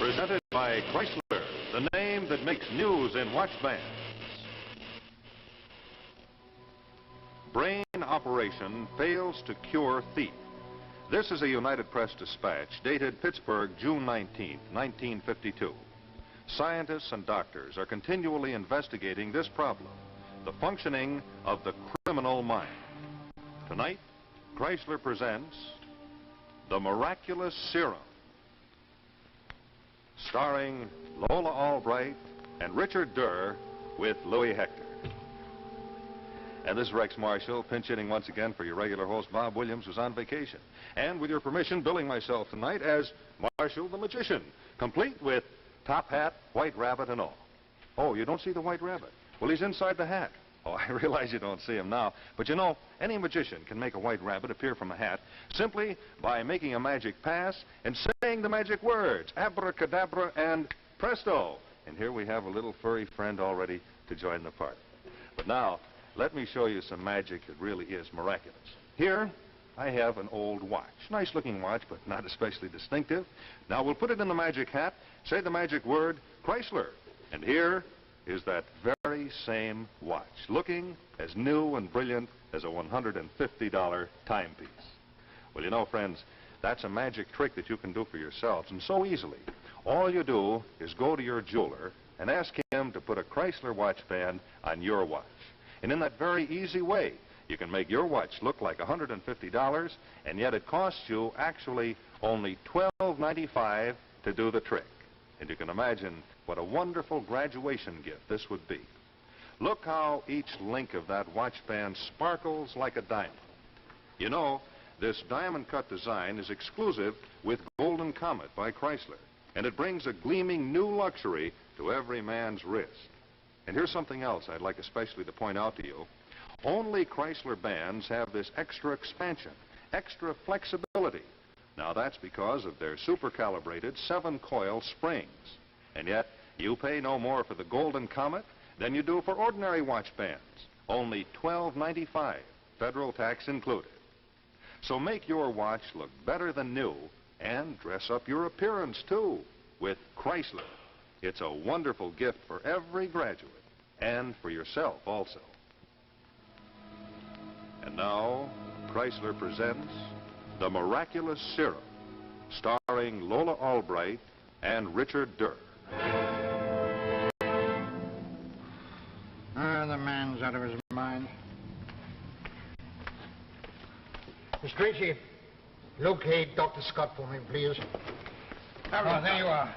Presented by Chrysler, the name that makes news in watch bands. Brain operation fails to cure thief. This is a United Press dispatch dated Pittsburgh, June 19, 1952. Scientists and doctors are continually investigating this problem, the functioning of the criminal mind. Tonight, Chrysler presents The Miraculous Serum, starring Lola Albright and Richard Durr with Louis Hector. And this is Rex Marshall, pinch hitting once again for your regular host, Bob Williams, who's on vacation. And with your permission, billing myself tonight as Marshall the Magician, complete with top hat, white rabbit, and all. Oh, you don't see the white rabbit? Well, he's inside the hat. Oh, I realize you don't see him now. But you know, any magician can make a white rabbit appear from a hat simply by making a magic pass and saying the magic words, abracadabra and presto. And here we have a little furry friend all ready to join the party. But now, let me show you some magic that really is miraculous. Here, I have an old watch. Nice looking watch, but not especially distinctive. Now, we'll put it in the magic hat, say the magic word, Chrysler. And here is that very same watch, looking as new and brilliant as a $150 timepiece. Well, you know, friends, that's a magic trick that you can do for yourselves, and so easily. All you do is go to your jeweler and ask him to put a Chrysler watch band on your watch. And in that very easy way, you can make your watch look like $150, and yet it costs you actually only $12.95 to do the trick. And you can imagine what a wonderful graduation gift this would be. Look how each link of that watch band sparkles like a diamond. You know, this diamond cut design is exclusive with Golden Comet by Chrysler, and it brings a gleaming new luxury to every man's wrist. And here's something else I'd like especially to point out to you. Only Chrysler bands have this extra expansion, extra flexibility. Now that's because of their super-calibrated 7-coil springs. And yet, you pay no more for the Golden Comet than you do for ordinary watch bands. Only $12.95, federal tax included. So make your watch look better than new and dress up your appearance too with Chrysler. It's a wonderful gift for every graduate and for yourself also. And now, Chrysler presents The Miraculous Serum, starring Lola Albright and Richard Durr. The man's out of his mind. Miss Tracy, locate Dr. Scott for me, please. Oh, there you are.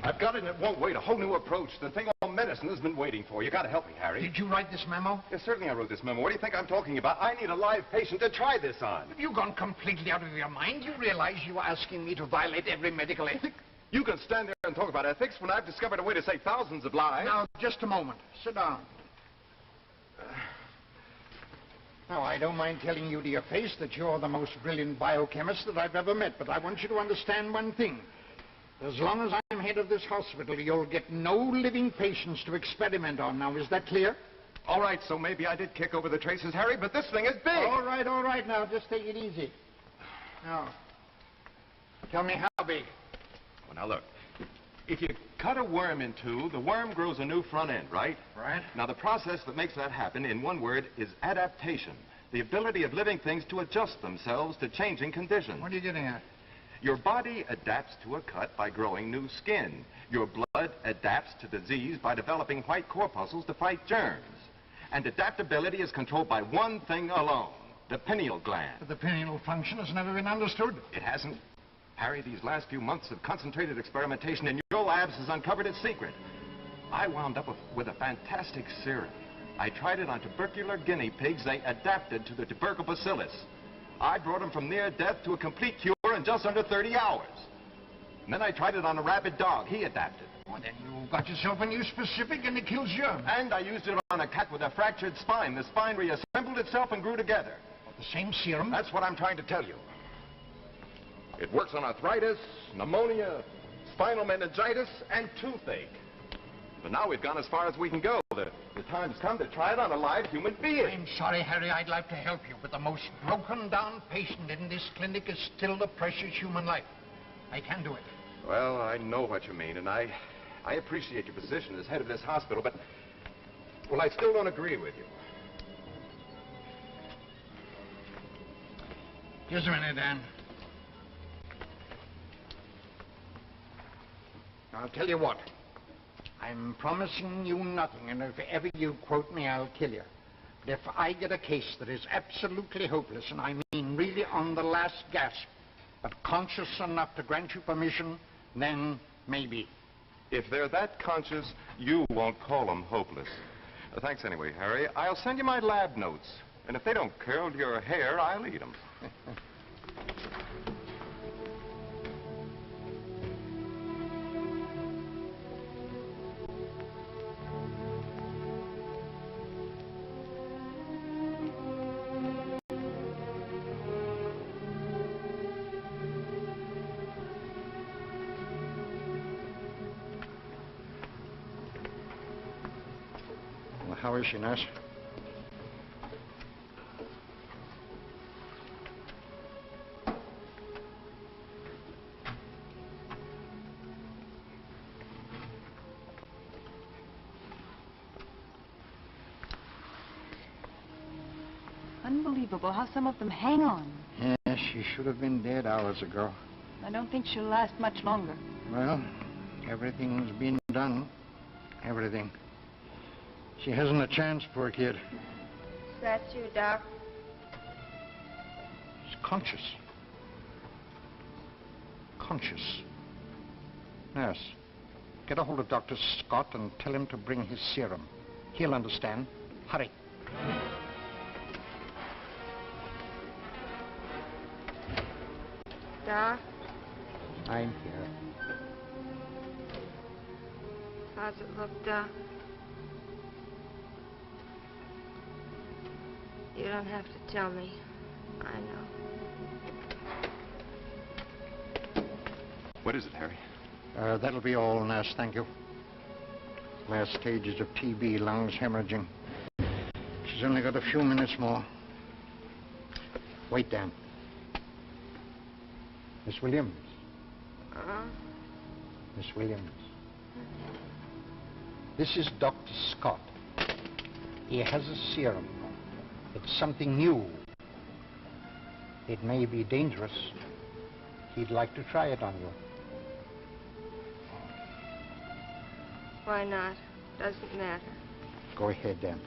I've got it and it won't wait. A whole new approach. The thing on medicine has been waiting for. You gotta help me, Harry. Did you write this memo? Yes, certainly I wrote this memo. What do you think I'm talking about? I need a live patient to try this on. Have you gone completely out of your mind? You realize you are asking me to violate every medical ethic? You can stand there and talk about ethics when I've discovered a way to save thousands of lives. Now, just a moment. Sit down. Now, I don't mind telling you to your face that you're the most brilliant biochemist that I've ever met, but I want you to understand one thing. As long as I'm head of this hospital, you'll get no living patients to experiment on. Now, is that clear? All right, so maybe I did kick over the traces, Harry, but this thing is big. All right. Now, just take it easy. Now, tell me how big. Well, now, look. If you cut a worm in two, the worm grows a new front end, right? Right. Now, the process that makes that happen, in one word, is adaptation. The ability of living things to adjust themselves to changing conditions. What are you getting at? Your body adapts to a cut by growing new skin. Your blood adapts to disease by developing white corpuscles to fight germs. And adaptability is controlled by one thing alone, the pineal gland. But the pineal function has never been understood. It hasn't. Harry, these last few months of concentrated experimentation in your labs has uncovered its secret. I wound up with a fantastic serum. I tried it on tubercular guinea pigs. They adapted to the tuberculous. I brought them from near death to a complete cure in just under 30 hours. And then I tried it on a rabid dog. He adapted. Well, then you got yourself a new specific and it kills germs. And I used it on a cat with a fractured spine. The spine reassembled itself and grew together. Well, the same serum? That's what I'm trying to tell you. It works on arthritis, pneumonia, spinal meningitis, and toothache. But now we've gone as far as we can go. The time's come to try it on a live human being. I'm sorry, Harry. I'd like to help you, but the most broken-down patient in this clinic is still the precious human life. I can do it. Well, I know what you mean, and I appreciate your position as head of this hospital, but, well, I still don't agree with you. Just a minute, Dan. I'll tell you what. I'm promising you nothing, and if ever you quote me, I'll kill you. But if I get a case that is absolutely hopeless, and I mean really on the last gasp, but conscious enough to grant you permission, then maybe. If they're that conscious, you won't call them hopeless. Thanks anyway, Harry. I'll send you my lab notes. And if they don't curl your hair, I'll eat them. Well, how is she, nurse? Unbelievable how some of them hang on. Yes, she should have been dead hours ago. I don't think she'll last much longer. Well, everything's been done. Everything. She hasn't a chance, poor kid. Is that you, Doc? She's conscious. Conscious. Nurse, get a hold of Dr. Scott and tell him to bring his serum. He'll understand. Hurry. Doc? I'm here. How's it look, Doc? You don't have to tell me. I know. What is it, Harry? That'll be all, nurse. Thank you. Last stages of TB, lungs hemorrhaging. She's only got a few minutes more. Wait, Dan. Miss Williams. Miss Williams. This is Dr. Scott. He has a serum. It's something new. It may be dangerous. He'd like to try it on you. Why not? Doesn't matter. Go ahead, Dan.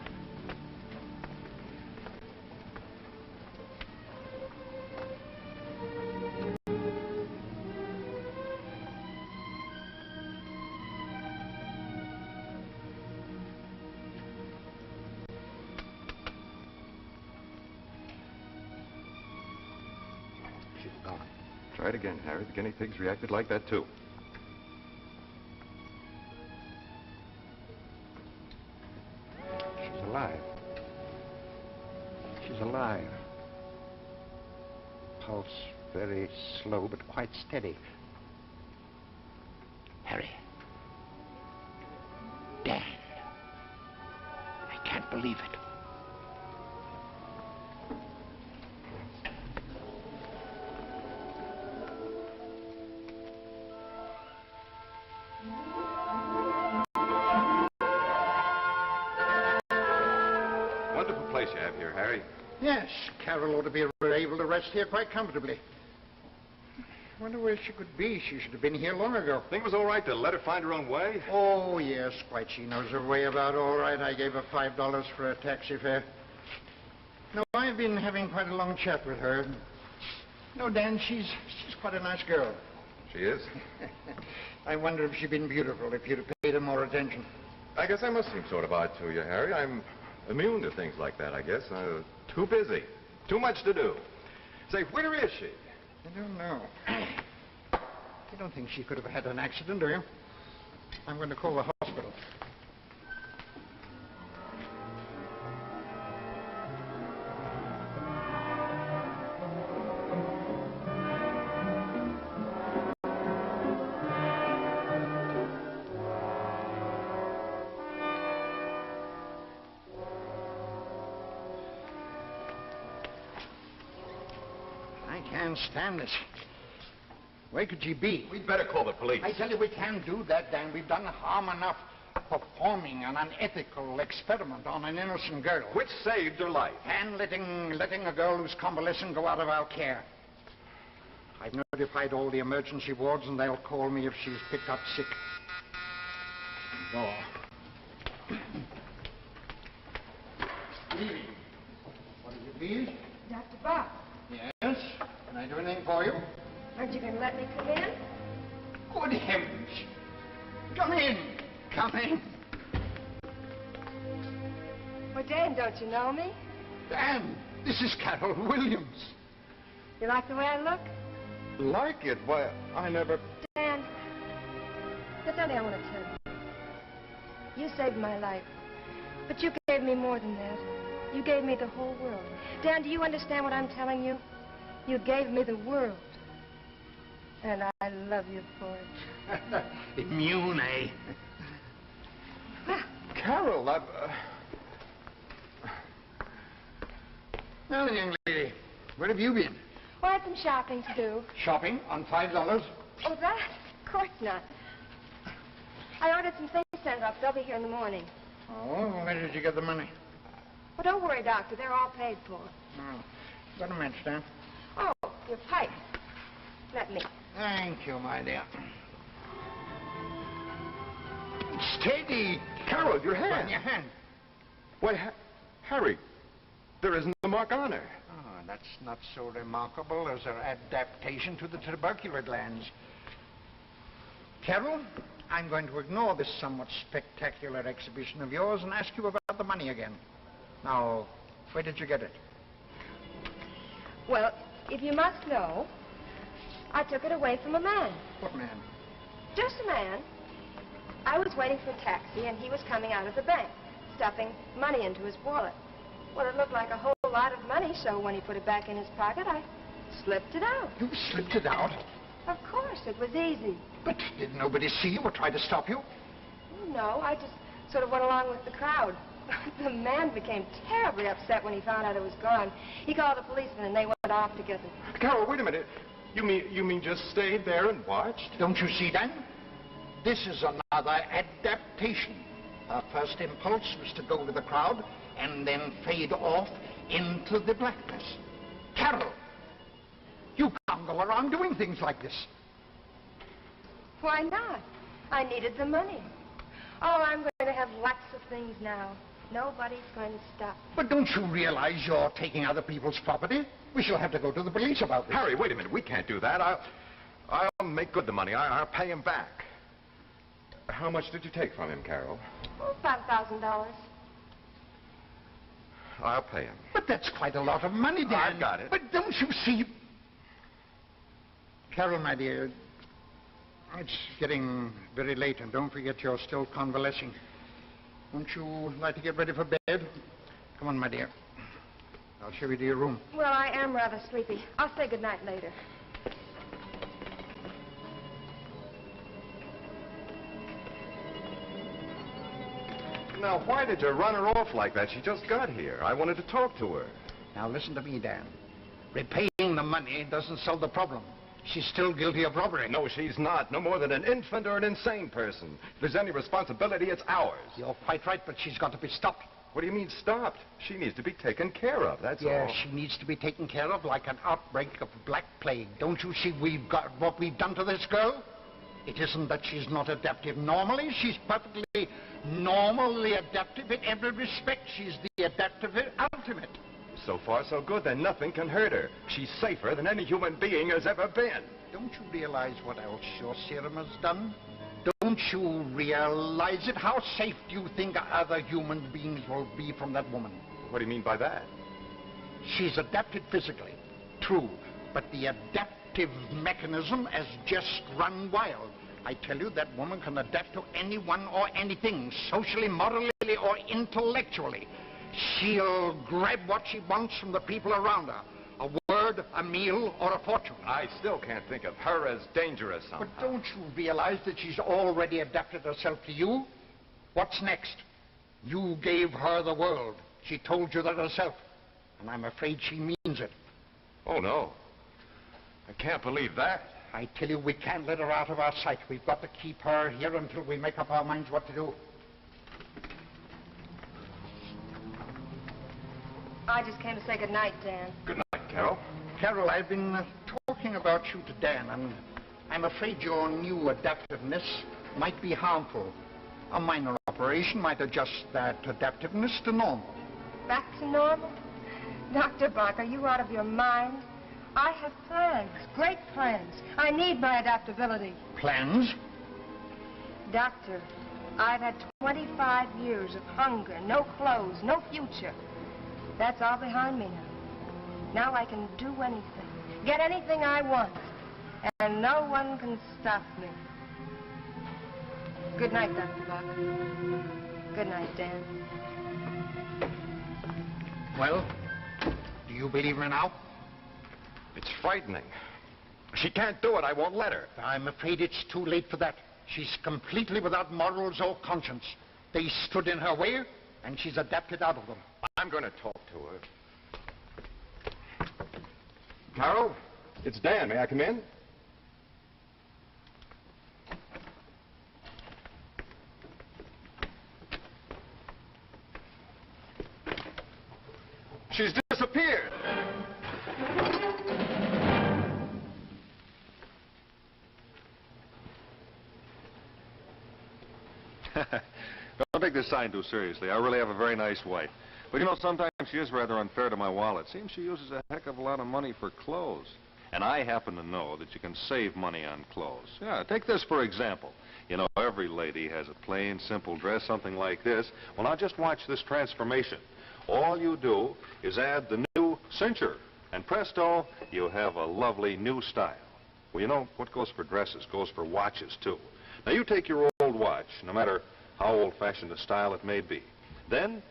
She's gone. Try it again, Harry. The guinea pigs reacted like that, too. She's alive. She's alive. Pulse very slow, but quite steady. Harry. Dan. I can't believe it. Wonderful place you have here, Harry. Yes, Carol ought to be able to rest here quite comfortably. Wonder where she could be. She should have been here long ago. Think it was all right to let her find her own way? Oh, yes, quite. She knows her way about all right. I gave her $5 for a taxi fare. No, I've been having quite a long chat with her. No, Dan, she's quite a nice girl. She is? I wonder if she'd been beautiful if you'd have paid her more attention. I guess I must seem sort of odd to you, Harry. I'm immune to things like that, I guess. Too busy. Too much to do. Say, where is she? I don't know. You don't think she could have had an accident, do you? I'm going to call the hospital. I can't stand this. Where could she be? We'd better call the police. I tell you, we can't do that, Dan. We've done harm enough performing an unethical experiment on an innocent girl. Which saved her life. And letting a girl who's convalescent go out of our care. I've notified all the emergency wards, and they'll call me if she's picked up sick. Go. Evening. What is it, please? Dr. Bob, Yes? Can I do anything for you? aren't you going to let me come in? Good heavens! Come in! Come in! Well, Dan, don't you know me? Dan, this is Carol Williams. You like the way I look? Like it? Why, I never... Dan, there's something I want to tell you. You saved my life. But you gave me more than that. You gave me the whole world. Dan, do you understand what I'm telling you? You gave me the world. And I love you for it. Immune, eh? Carol, I've... Now, young lady, where have you been? Well, I had some shopping to do. Shopping on $5? Oh, that? Of course not. I ordered some things sent up. They'll be here in the morning. Oh, where did you get the money? Well, don't worry, Doctor. They're all paid for. Oh, got a match, Dan. Oh, your pipe. Let me. Thank you, my dear. Steady. Carol, your hand. On your hand. Why, Harry, there isn't a mark on her. Oh, that's not so remarkable as her adaptation to the tubercular glands. Carol, I'm going to ignore this somewhat spectacular exhibition of yours and ask you about the money again. Now, where did you get it? Well, if you must know, I took it away from a man. What man? Just a man. I was waiting for a taxi, and he was coming out of the bank, stuffing money into his wallet. Well, it looked like a whole lot of money, so when he put it back in his pocket, I slipped it out. You slipped it out? Of course, it was easy. But did nobody see you or try to stop you? Oh, no, I just sort of went along with the crowd. The man became terribly upset when he found out it was gone. He called the policeman, and they went off together. Carol, wait a minute. You mean just stayed there and watched? Don't you see, Dan? This is another adaptation. Her first impulse was to go with the crowd and then fade off into the blackness. Carol, you can't go around doing things like this. Why not? I needed the money. Oh, I'm going to have lots of things now. Nobody's going to stop. But don't you realize you're taking other people's property? We shall have to go to the police about this. Harry, wait a minute. We can't do that. I'll make good the money. I'll pay him back. How much did you take from him, Carol? Oh, about $1,000. I'll pay him. But that's quite a lot of money, Dan. I've got it. But don't you see... Carol, my dear, it's getting very late, and don't forget you're still convalescing. Won't you like to get ready for bed? Come on, my dear. I'll show you to your room. Well, I am rather sleepy. I'll say good night later. Now, why did you run her off like that? She just got here. I wanted to talk to her. Now, listen to me, Dan. Repaying the money doesn't solve the problem. She's still guilty of robbery. No, she's not. No more than an infant or an insane person. If there's any responsibility, it's ours. You're quite right, but she's got to be stopped. What do you mean stopped? She needs to be taken care of, that's Yeah, all. she needs to be taken care of like an outbreak of black plague. Don't you see we've got what we've done to this girl? It isn't that she's not adaptive normally. She's perfectly normally adaptive in every respect. She's the adaptive ultimate. So far, so good. Then nothing can hurt her. She's safer than any human being has ever been. Don't you realize what else your serum has done? Don't you realize it? How safe do you think other human beings will be from that woman? What do you mean by that? She's adapted physically, true, but the adaptive mechanism has just run wild. I tell you, that woman can adapt to anyone or anything, socially, morally, or intellectually. She'll grab what she wants from the people around her. A word, a meal, or a fortune. I still can't think of her as dangerous somehow. But don't you realize that she's already adapted herself to you? What's next? You gave her the world. She told you that herself. And I'm afraid she means it. Oh, no. I can't believe that. I tell you, we can't let her out of our sight. We've got to keep her here until we make up our minds what to do. I just came to say good night, Dan. Good night, Carol. Carol, I've been talking about you to Dan, and I'm afraid your new adaptiveness might be harmful. A minor operation might adjust that adaptiveness to normal. Back to normal? Dr. Bach, are you out of your mind? I have plans, great plans. I need my adaptability. Plans? Doctor, I've had 25 years of hunger, no clothes, no future. That's all behind me now. Now I can do anything, get anything I want, and no one can stop me. Good night, Dr. Bach. Good night, Dan. Well, do you believe me now? It's frightening. She can't do it. I won't let her. I'm afraid it's too late for that. She's completely without morals or conscience. They stood in her way, and she's adapted out of them. I'm going to talk to her. Carol, it's Dan. May I come in? She's disappeared. Don't take this sign too seriously. I really have a very nice wife. But you know, sometimes she is rather unfair to my wallet. Seems she uses a heck of a lot of money for clothes. And I happen to know that you can save money on clothes. Yeah, take this for example. You know, every lady has a plain, simple dress, something like this. Well, now just watch this transformation. All you do is add the new cincher, and presto, you have a lovely new style. Well, you know, what goes for dresses goes for watches, too. Now, you take your old watch, no matter how old-fashioned a style it may be. Then,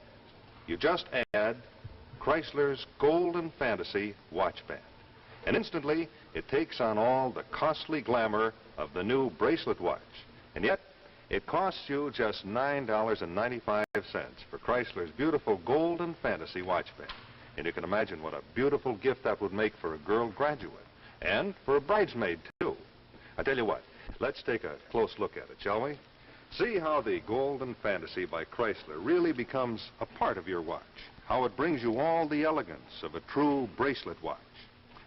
you just add Chrysler's Golden Fantasy watch band. And instantly, it takes on all the costly glamour of the new bracelet watch. And yet, it costs you just $9.95 for Chrysler's beautiful Golden Fantasy watch band. And you can imagine what a beautiful gift that would make for a girl graduate. And for a bridesmaid, too. I tell you what, let's take a close look at it, shall we? See how the Golden Fantasy by Chrysler really becomes a part of your watch. How it brings you all the elegance of a true bracelet watch.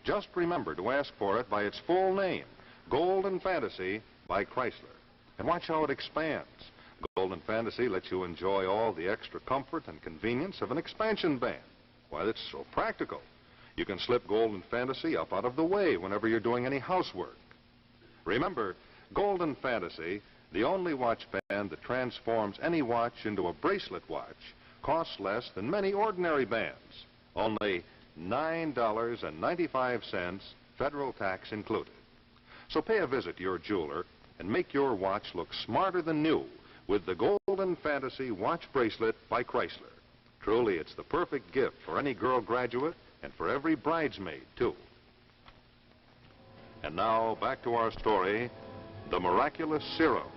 Just remember to ask for it by its full name, Golden Fantasy by Chrysler. And watch how it expands. Golden Fantasy lets you enjoy all the extra comfort and convenience of an expansion band. Why, it's so practical. You can slip Golden Fantasy up out of the way whenever you're doing any housework. Remember, Golden Fantasy, the only watch band that transforms any watch into a bracelet watch, costs less than many ordinary bands. Only $9.95, federal tax included. So pay a visit to your jeweler and make your watch look smarter than new with the Golden Fantasy watch bracelet by Chrysler. Truly, it's the perfect gift for any girl graduate and for every bridesmaid, too. And now, back to our story, The Miraculous Serum,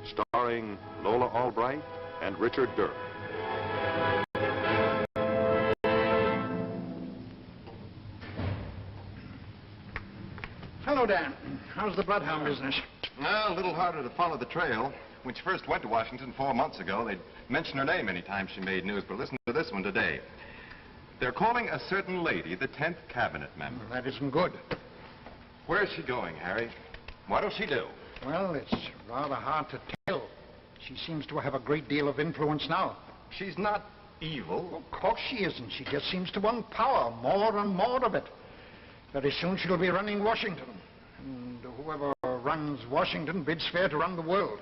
starring Lola Albright and Richard Durr. Hello, Dan. How's the bloodhound business? Well, a little harder to follow the trail. When she first went to Washington 4 months ago, they'd mention her name any time she made news, but listen to this one today. They're calling a certain lady the 10th cabinet member. That isn't good. Where is she going, Harry? What'll she do? Well, it's rather hard to tell. She seems to have a great deal of influence now. She's not evil. Of course she isn't. She just seems to want power, more and more of it. Very soon she'll be running Washington. And whoever runs Washington bids fair to run the world.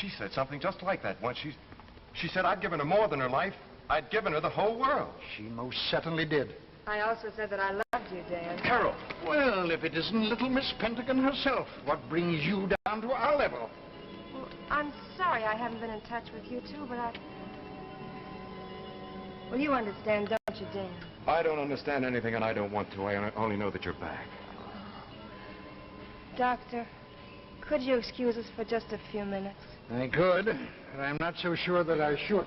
She said something just like that once. She said I'd given her more than her life. I'd given her the whole world. She most certainly did. I also said that I loved you, Dan. Carol. Well, if it isn't little Miss Pentagon herself, what brings you down to our level? Well, I'm sorry I haven't been in touch with you, too, but I... Well, you understand, don't you, Dan? I don't understand anything, and I don't want to. I only know that you're back. Doctor, could you excuse us for just a few minutes? I could, but I'm not so sure that I should.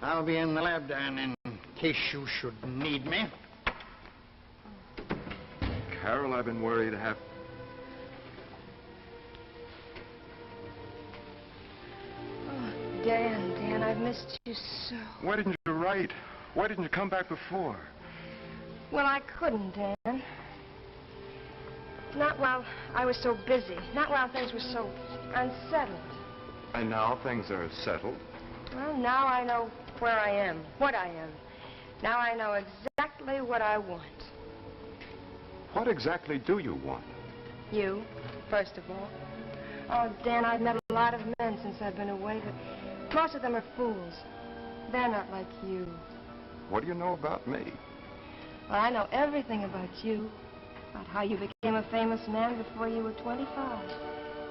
I'll be in the lab, Dan, in case you should need me. Carol, I've been worried half... Oh, Dan, I've missed you so. Why didn't you write? Why didn't you come back before? Well, I couldn't, Dan. Not while I was so busy. Not while things were so unsettled. And now things are settled. Well, now I know where I am, what I am. Now I know exactly what I want. What exactly do you want? You, first of all. Oh, Dan, I've met a lot of men since I've been away, but most of them are fools. They're not like you. What do you know about me? Well, I know everything about you. About how you became a famous man before you were 25.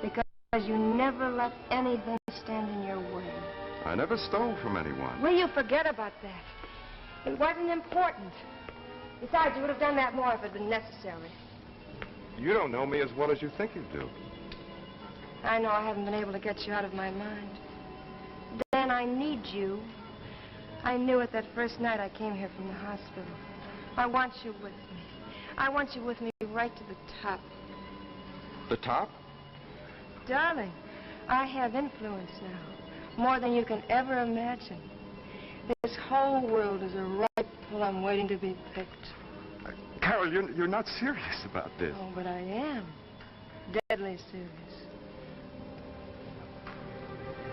Because you never let anything stand in your way. I never stole from anyone. Will you forget about that? It wasn't important. Besides, you would have done that more if it had been necessary. You don't know me as well as you think you do. I know I haven't been able to get you out of my mind. Dan, I need you. I knew it that first night I came here from the hospital. I want you with me. I want you with me right to the top. The top? Darling, I have influence now. More than you can ever imagine. This whole world is a ripe plum waiting to be picked. Carol, you're not serious about this. Oh, but I am. Deadly serious.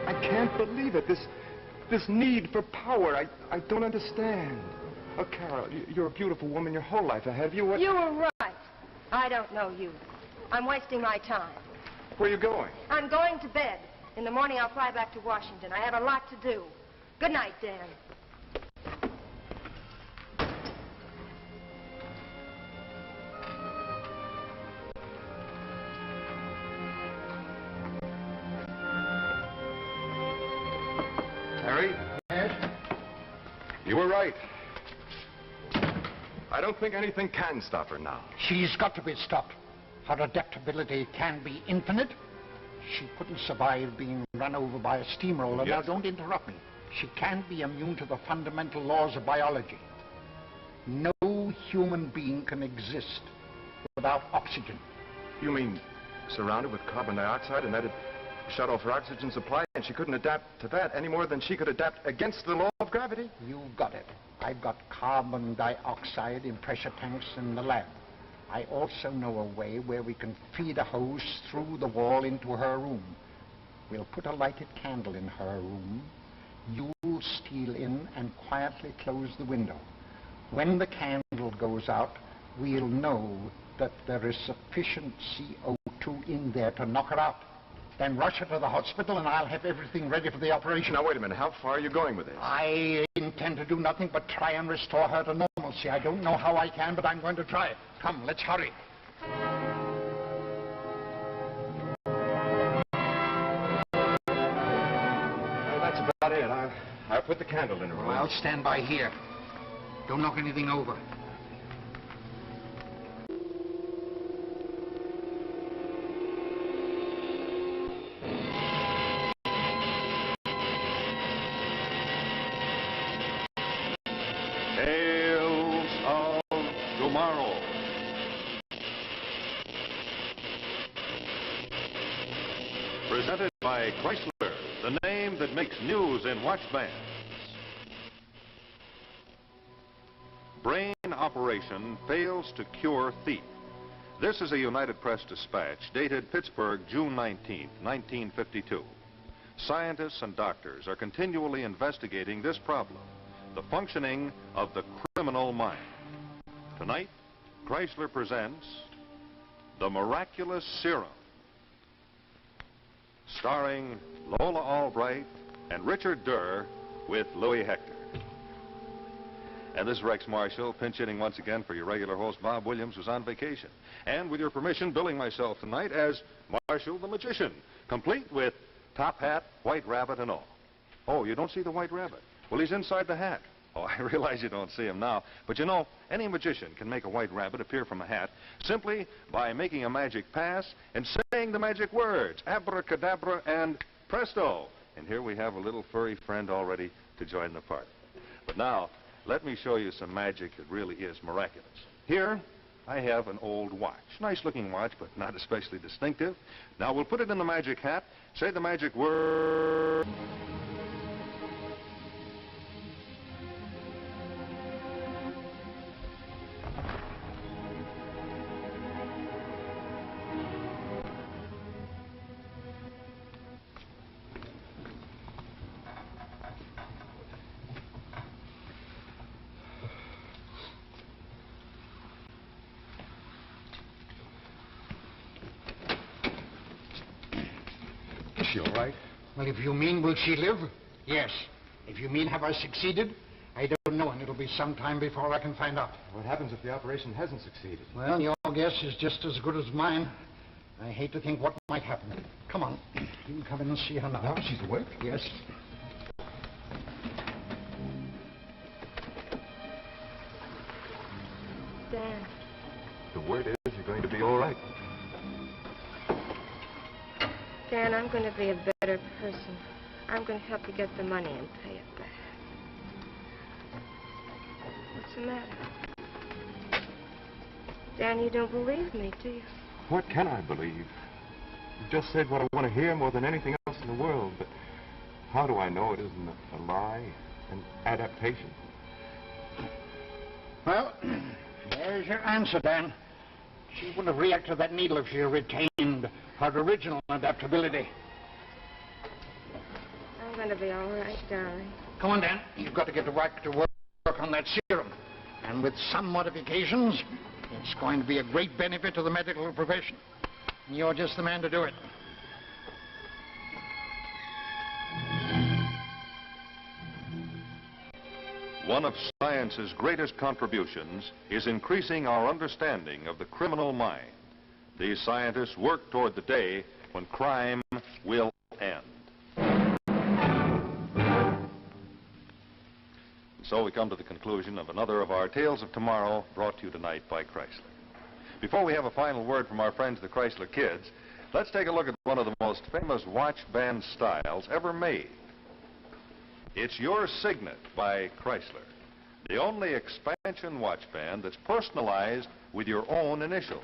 I can't believe it. This need for power. I don't understand. Oh, Carol, you're a beautiful woman your whole life ahead of you. What... You were right. I don't know you. I'm wasting my time. Where are you going? I'm going to bed. In the morning, I'll fly back to Washington. I have a lot to do. Good night, Dan. Harry? Yes? You were right. I don't think anything can stop her now. She's got to be stopped. Her adaptability can be infinite. She couldn't survive being run over by a steamroller. Yes. Now, don't interrupt me. She can't be immune to the fundamental laws of biology. No human being can exist without oxygen. You mean surrounded with carbon dioxide and that'd shut off her oxygen supply and she couldn't adapt to that any more than she could adapt against the law of gravity? You've got it. I've got carbon dioxide in pressure tanks in the lab. I also know a way where we can feed a hose through the wall into her room. We'll put a lighted candle in her room. You'll steal in and quietly close the window. When the candle goes out, we'll know that there is sufficient CO2 in there to knock her out. Then rush her to the hospital and I'll have everything ready for the operation. Now, wait a minute. How far are you going with this? I intend to do nothing but try and restore her to normalcy. I don't know how I can, but I'm going to try. Come, let's hurry. Well, that's about it. I'll put the candle in her room. Well, I'll stand by here. Don't knock anything over. Tales of Tomorrow. Presented by Chrysler, the name that makes news in watch bands. Brain operation fails to cure thief. This is a United Press dispatch dated Pittsburgh, June 19, 1952. Scientists and doctors are continually investigating this problem, the functioning of the criminal mind. Tonight, Chrysler presents The Miraculous Serum, starring Lola Albright and Richard Durr with Louis Hector. And this is Rex Marshall, pinch hitting once again for your regular host, Bob Williams, who's on vacation. And with your permission, billing myself tonight as Marshall the Magician, complete with top hat, white rabbit, and all. Oh, you don't see the white rabbit? Well, he's inside the hat. Oh, I realize you don't see him now. But you know, any magician can make a white rabbit appear from a hat simply by making a magic pass and saying the magic words, abracadabra and presto. And here we have a little furry friend all ready to join the party. But now, let me show you some magic that really is miraculous. Here, I have an old watch. Nice-looking watch, but not especially distinctive. Now, we'll put it in the magic hat, say the magic word... Is she all right? Well, if you mean will she live, yes. If you mean have I succeeded, I don't know, and it'll be some time before I can find out. What happens if the operation hasn't succeeded? Well, your guess is just as good as mine. I hate to think what might happen. Come on. You can come in and see her now. Now she's awake? Yes. Dan. The word is you're going to be all right. Dan, I'm going to be a better person. I'm going to help you get the money and pay it back. What's the matter? Dan, you don't believe me, do you? What can I believe? You just said what I want to hear more than anything else in the world, but how do I know it isn't a lie, an adaptation? Well, there's your answer, Dan. She wouldn't have reacted to that needle if she had retained her original adaptability. I'm going to be all right, darling. Come on, Dan. You've got to get to work on that serum. And with some modifications, it's going to be a great benefit to the medical profession. And you're just the man to do it. One of science's greatest contributions is increasing our understanding of the criminal mind. These scientists work toward the day when crime will end. So we come to the conclusion of another of our Tales of Tomorrow, brought to you tonight by Chrysler. Before we have a final word from our friends the Chrysler Kids, let's take a look at one of the most famous watch band styles ever made. It's Your Signet by Chrysler, the only expansion watch band that's personalized with your own initials.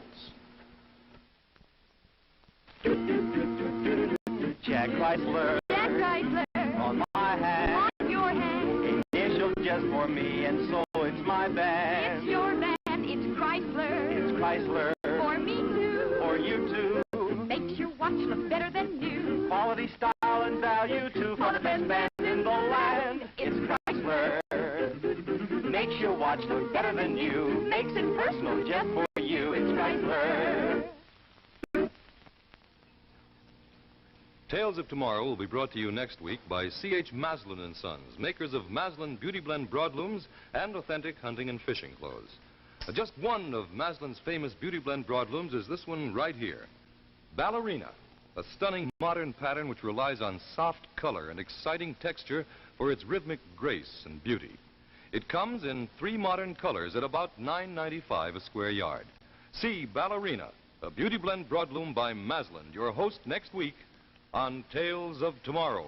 Jack Chrysler, Jack Chrysler, on my hat, on your hand. initial just for me, and so it's my band. It's your band, it's Chrysler. It's Chrysler, For me too. for you too. Makes your watch look better than new. Quality, style, and value too, for the best band in the land. It's Chrysler. Makes your watch look better than you. Makes it personal just for you. It's Chrysler. Tales of Tomorrow will be brought to you next week by C.H. Maslin & Sons, makers of Maslin Beauty Blend broadlooms and authentic hunting and fishing clothes. Just one of Maslin's famous Beauty Blend broadlooms is this one right here. Ballerina, a stunning modern pattern which relies on soft color and exciting texture for its rhythmic grace and beauty. It comes in 3 modern colors at about $9.95 a square yard. See Ballerina, a Beauty Blend broadloom by Maslin, your host next week on Tales of Tomorrow.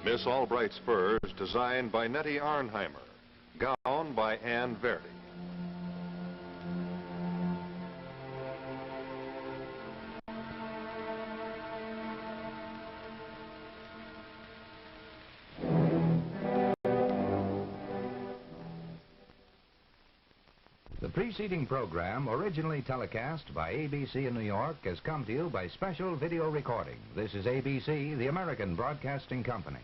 Miss Albright's furs, designed by Nettie Arnheimer. Gown by Ann Verdi. The preceding program, originally telecast by ABC in New York, has come to you by special video recording. This is ABC, the American Broadcasting Company.